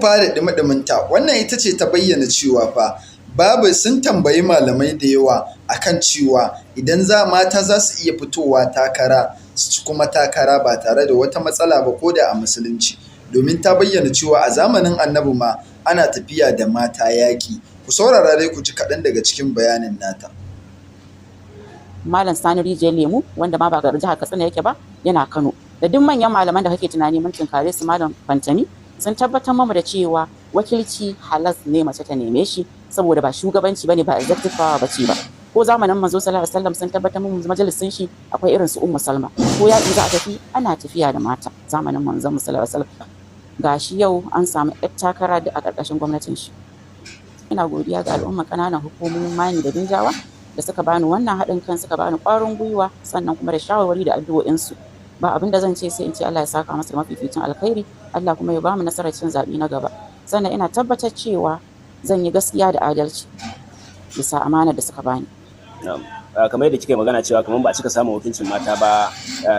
fara ɗumi-ɗuminta, wannan ita ce ta bayyana cewa fa babu sun tambayi malamai da yawa akan cewa idan mata za su iya fitowa takara su ci kuma takara ba tare da wata matsala ba ko da a musulunci, domin ta bayyana cewa a zamanin annabi ma ana tafiya da mata yaƙi. Ku saurara dai ku ji kaɗan daga cikin bayanin nata. Malam Sani Rijiyar Lemu wanda ma ba ga jihar Katsina yake ba yana Kano, da duk manyan malaman da kake tunani mun tunkare su Malam Fantami sun tabbatar mamu da cewa wakilci halas ne mace ta neme shi, saboda ba shugabanci bane, ba executive power bace ba. Ko zamanin manzo sallallahu alaihi wasallam sun tabbatar mu majalisin shi akwai irin su Ummu Salma. Ko yaƙi za a tafi ana tafiya da mata zamanin manzon sallallahu alaihi wasallam. Gashi yau an samu ƴar takara da a ƙarƙashin gwamnatin shi. Ina godiya ga al'umma ƙananan hukumomin Mani da Binjawa da suka bani wannan haɗin kan, suka bani ƙwarin gwiwa, sannan kuma da shawarwari da addu'o'insu. Ba abin da zan ce sai in ce Allah ya saka masa mafificin alkhairi, Allah kuma ya ba mu nasarar cin zaɓe na gaba. Sannan ina tabbatar cewa zan yi gaskiya da adalci bisa amanar da suka bani. Kamar yadda kika magana cewa kamar ba a cika samun wakilcin mata ba,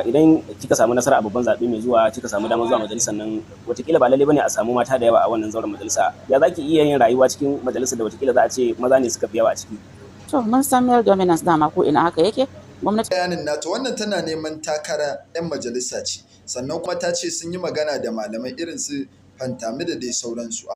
idan kika samu nasara a babban zaɓe mai zuwa, kika samu damar zuwa majalisar nan, watakila ba lalle bane a samu mata da yawa a wannan zauren majalisa. Ya zaki iya yin rayuwa cikin majalisar da watakila za a ce maza ne suka fi yawa a ciki? To mun san male dominance dama ko ina haka yake. Gwamnati bayanin nata wannan tana neman takara 'yan majalisa ce, sannan kuma ta ce sun yi magana da malamai irin su Fantami da dai sauransu.